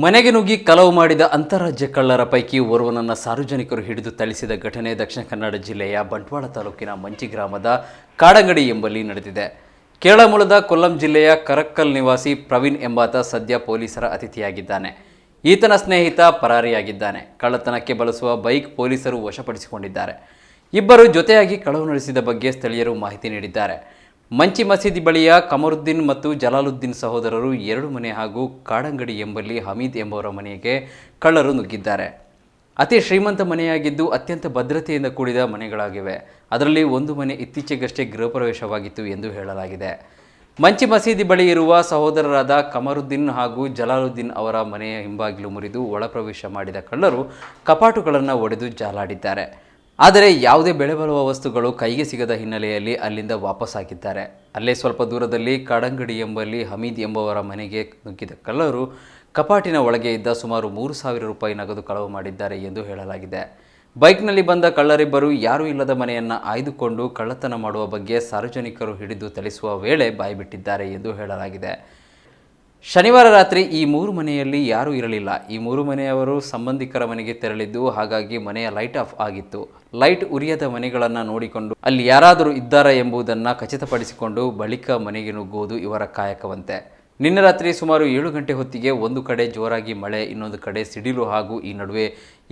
ಮನೆಗೆ ನುಗ್ಗಿ ಕಳವು ಮಾಡಿದ ಅಂತಾರಾಜ್ಯ ಕಳ್ಳರ ಪೈಕಿ ಓರ್ವನನ್ನು ಸಾರ್ವಜನಿಕರು ಹಿಡಿದು ಥಳಿಸಿದ ಘಟನೆ ದಕ್ಷಿಣ ಕನ್ನಡ ಜಿಲ್ಲೆಯ ಬಂಟ್ವಾಳ ತಾಲೂಕಿನ ಮಂಚಿ ಗ್ರಾಮದ ಕಾಡಂಗಡಿ ಎಂಬಲ್ಲಿ ನಡೆದಿದೆ. ಕೇರಳ ಮೂಲದ ಕೊಲ್ಲಂ ಜಿಲ್ಲೆಯ ಕರಕ್ಕಲ್ ನಿವಾಸಿ ಪ್ರವೀಣ್ ಎಂಬಾತ ಸದ್ಯ ಪೊಲೀಸರ ಅತಿಥಿಯಾಗಿದ್ದಾನೆ. ಈತನ ಸ್ನೇಹಿತ ಪರಾರಿಯಾಗಿದ್ದಾನೆ. ಕಳ್ಳತನಕ್ಕೆ ಬಳಸುವ ಬೈಕ್ ಪೊಲೀಸರು ವಶಪಡಿಸಿಕೊಂಡಿದ್ದಾರೆ. ಇಬ್ಬರು ಜೊತೆಯಾಗಿ ಕಳವು ನಡೆಸಿದ ಬಗ್ಗೆ ಸ್ಥಳೀಯರು ಮಾಹಿತಿ ನೀಡಿದ್ದಾರೆ. ಮಂಚಿ ಮಸೀದಿ ಬಳಿಯ ಕಮರುದ್ದೀನ್ ಮತ್ತು ಜಲಾಲುದ್ದೀನ್ ಸಹೋದರರು 2 ಮನೆ ಹಾಗೂ ಕಾಡಂಗಡಿ ಎಂಬಲ್ಲಿ ಹಮೀದ್ ಎಂಬವರ ಮನೆಗೆ ಕಳ್ಳರು ನುಗ್ಗಿದ್ದಾರೆ. ಅತಿ ಶ್ರೀಮಂತ ಮನೆಯಾಗಿದ್ದು ಅತ್ಯಂತ ಭದ್ರತೆಯಿಂದ ಕೂಡಿದ ಮನೆಗಳಾಗಿವೆ. ಅದರಲ್ಲಿ ಒಂದು ಮನೆ ಇತ್ತೀಚೆಗಷ್ಟೇ ಗೃಹಪ್ರವೇಶವಾಗಿತ್ತು ಎಂದು ಹೇಳಲಾಗಿದೆ. ಮಂಚಿ ಮಸೀದಿ ಬಳಿ ಇರುವ ಸಹೋದರರಾದ ಕಮರುದ್ದೀನ್ ಹಾಗೂ ಜಲಾಲುದ್ದೀನ್ ಅವರ ಮನೆಯ ಹಿಂಬಾಗಿಲು ಮುರಿದು ಒಳಪ್ರವೇಶ ಮಾಡಿದ ಕಳ್ಳರು ಕಪಾಟುಗಳನ್ನು ಒಡೆದು ಜಾಲಾಡಿದ್ದಾರೆ. ಆದರೆ ಯಾವುದೇ ಬೆಲೆ ಬಾಳುವ ವಸ್ತುಗಳು ಕೈಗೆ ಸಿಗದ ಹಿನ್ನೆಲೆಯಲ್ಲಿ ಅಲ್ಲಿಂದ ವಾಪಸ್ಸಾಗಿದ್ದಾರೆ. ಅಲ್ಲೇ ಸ್ವಲ್ಪ ದೂರದಲ್ಲಿ ಕಾಡಂಗಡಿ ಎಂಬಲ್ಲಿ ಹಮೀದ್ ಎಂಬವರ ಮನೆಗೆ ನುಗ್ಗಿದ ಕಳ್ಳರು ಕಪಾಟಿನ ಒಳಗೆ ಇದ್ದ ಸುಮಾರು 3,000 ರೂಪಾಯಿ ನಗದು ಕಳವು ಮಾಡಿದ್ದಾರೆ ಎಂದು ಹೇಳಲಾಗಿದೆ. ಬೈಕ್ನಲ್ಲಿ ಬಂದ ಕಳ್ಳರಿಬ್ಬರು ಯಾರೂ ಇಲ್ಲದ ಮನೆಯನ್ನು ಆಯ್ದುಕೊಂಡು ಕಳ್ಳತನ ಮಾಡುವ ಬಗ್ಗೆ ಸಾರ್ವಜನಿಕರು ಹಿಡಿದು ಥಳಿಸುವ ವೇಳೆ ಬಾಯ್ಬಿಟ್ಟಿದ್ದಾರೆ ಎಂದು ಹೇಳಲಾಗಿದೆ. ಶನಿವಾರ ರಾತ್ರಿ ಈ 3 ಮನೆಯಲ್ಲಿ ಯಾರೂ ಇರಲಿಲ್ಲ. ಈ 3 ಮನೆಯವರು ಸಂಬಂಧಿಕರ ಮನೆಗೆ ತೆರಳಿದ್ದು, ಹಾಗಾಗಿ ಮನೆಯ ಲೈಟ್ ಆಫ್ ಆಗಿತ್ತು. ಲೈಟ್ ಉರಿಯದ ಮನೆಗಳನ್ನು ನೋಡಿಕೊಂಡು ಅಲ್ಲಿ ಯಾರಾದರೂ ಇದ್ದಾರಾ ಎಂಬುದನ್ನು ಖಚಿತಪಡಿಸಿಕೊಂಡು ಬಳಿಕ ಮನೆಗೆ ನುಗ್ಗುವುದು ಇವರ ಕಾಯಕವಂತೆ. ನಿನ್ನೆ ರಾತ್ರಿ ಸುಮಾರು 7 ಗಂಟೆ ಹೊತ್ತಿಗೆ ಒಂದು ಕಡೆ ಜೋರಾಗಿ ಮಳೆ, ಇನ್ನೊಂದು ಕಡೆ ಸಿಡಿಲು ಹಾಗೂ ಈ ನಡುವೆ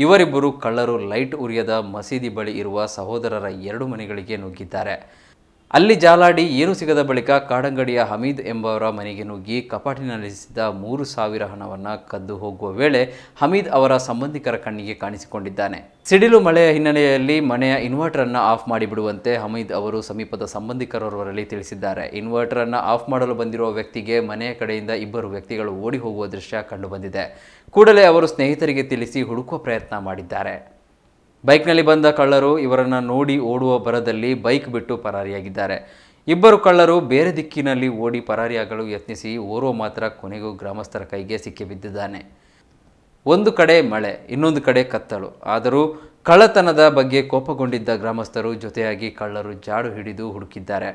ಇವರಿಬ್ಬರು ಕಳ್ಳರು ಲೈಟ್ ಉರಿಯದ ಮಸೀದಿ ಬಳಿ ಇರುವ ಸಹೋದರರ 2 ಮನೆಗಳಿಗೆ ನುಗ್ಗಿದ್ದಾರೆ. ಅಲ್ಲಿ ಜಾಲಾಡಿ ಏನೂ ಸಿಗದ ಬಳಿಕ ಕಾಡಂಗಡಿಯ ಹಮೀದ್ ಎಂಬವರ ಮನೆಗೆ ನುಗ್ಗಿ ಕಪಾಟಿನಲ್ಲಿರಿಸಿದ್ದ 3,000 ಹಣವನ್ನು ಕದ್ದು ಹೋಗುವ ವೇಳೆ ಹಮೀದ್ ಅವರ ಸಂಬಂಧಿಕರ ಕಣ್ಣಿಗೆ ಕಾಣಿಸಿಕೊಂಡಿದ್ದಾನೆ. ಸಿಡಿಲು ಮಳೆಯ ಹಿನ್ನೆಲೆಯಲ್ಲಿ ಮನೆಯ ಇನ್ವರ್ಟರನ್ನು ಆಫ್ ಮಾಡಿಬಿಡುವಂತೆ ಹಮೀದ್ ಅವರು ಸಮೀಪದ ಸಂಬಂಧಿಕರವರಲ್ಲಿ ತಿಳಿಸಿದ್ದಾರೆ. ಇನ್ವರ್ಟರನ್ನು ಆಫ್ ಮಾಡಲು ಬಂದಿರುವ ವ್ಯಕ್ತಿಗೆ ಮನೆಯ ಕಡೆಯಿಂದ 2 ವ್ಯಕ್ತಿಗಳು ಓಡಿ ಹೋಗುವ ದೃಶ್ಯ ಕಂಡುಬಂದಿದೆ. ಕೂಡಲೇ ಅವರು ಸ್ನೇಹಿತರಿಗೆ ತಿಳಿಸಿ ಹುಡುಕುವ ಪ್ರಯತ್ನ ಮಾಡಿದ್ದಾರೆ. ಬೈಕ್ನಲ್ಲಿ ಬಂದ ಕಳ್ಳರು ಇವರನ್ನು ನೋಡಿ ಓಡುವ ಭರದಲ್ಲಿ ಬೈಕ್ ಬಿಟ್ಟು ಪರಾರಿಯಾಗಿದ್ದಾರೆ. ಇಬ್ಬರು ಕಳ್ಳರು ಬೇರೆ ದಿಕ್ಕಿನಲ್ಲಿ ಓಡಿ ಪರಾರಿಯಾಗಲು ಯತ್ನಿಸಿ ಓರ್ವ ಮಾತ್ರ ಕೊನೆಗೂ ಗ್ರಾಮಸ್ಥರ ಕೈಗೆ ಸಿಕ್ಕಿಬಿದ್ದಿದ್ದಾನೆ. ಒಂದು ಕಡೆ ಮಳೆ, ಇನ್ನೊಂದು ಕಡೆ ಕತ್ತಲು. ಆದರೂ ಕಳ್ಳತನದ ಬಗ್ಗೆ ಕೋಪಗೊಂಡಿದ್ದ ಗ್ರಾಮಸ್ಥರು ಜೊತೆಯಾಗಿ ಕಳ್ಳರು ಜಾಡು ಹಿಡಿದು ಹುಡುಕಿದ್ದಾರೆ.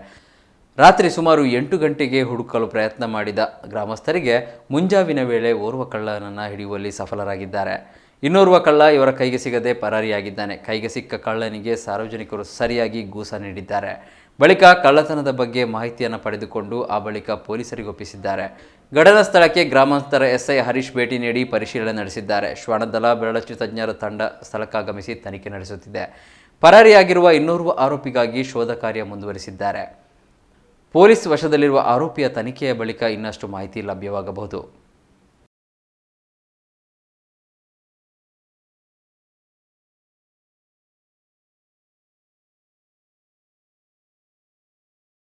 ರಾತ್ರಿ ಸುಮಾರು 8 ಗಂಟೆಗೆ ಹುಡುಕಲು ಪ್ರಯತ್ನ ಮಾಡಿದ ಗ್ರಾಮಸ್ಥರಿಗೆ ಮುಂಜಾವಿನ ವೇಳೆ ಓರ್ವ ಕಳ್ಳನನ್ನು ಹಿಡಿಯುವಲ್ಲಿ ಸಫಲರಾಗಿದ್ದಾರೆ. ಇನ್ನೋರ್ವ ಕಳ್ಳ ಇವರ ಕೈಗೆ ಸಿಗದೆ ಪರಾರಿಯಾಗಿದ್ದಾನೆ. ಕೈಗೆ ಸಿಕ್ಕ ಕಳ್ಳನಿಗೆ ಸಾರ್ವಜನಿಕರು ಸರಿಯಾಗಿ ಗೂಸ ನೀಡಿದ್ದಾರೆ. ಬಳಿಕ ಕಳ್ಳತನದ ಬಗ್ಗೆ ಮಾಹಿತಿಯನ್ನು ಪಡೆದುಕೊಂಡು ಆ ಬಳಿಕ ಪೊಲೀಸರಿಗೆ ಒಪ್ಪಿಸಿದ್ದಾರೆ. ಘಟನಾ ಸ್ಥಳಕ್ಕೆ ಗ್ರಾಮಾಂತರ ಎಸ್ಐ ಹರೀಶ್ ಭೇಟಿ ನೀಡಿ ಪರಿಶೀಲನೆ ನಡೆಸಿದ್ದಾರೆ. ಶ್ವಾನದಳ ಬೆರಳಚ್ಚು ತಜ್ಞರ ತಂಡ ಸ್ಥಳಕ್ಕಾಗಮಿಸಿ ತನಿಖೆ ನಡೆಸುತ್ತಿದೆ. ಪರಾರಿಯಾಗಿರುವ ಇನ್ನೋರ್ವ ಆರೋಪಿಗಾಗಿ ಶೋಧ ಕಾರ್ಯ ಮುಂದುವರಿಸಿದ್ದಾರೆ. ಪೊಲೀಸ್ ವಶದಲ್ಲಿರುವ ಆರೋಪಿಯ ತನಿಖೆಯ ಬಳಿಕ ಇನ್ನಷ್ಟು ಮಾಹಿತಿ ಲಭ್ಯವಾಗಬಹುದು.